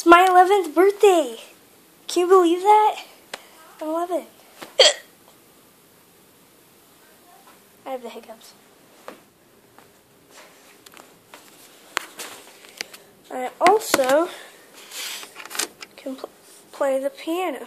my 11th birthday. Can you believe that? I'm 11. I have the hiccups. I also can play the piano.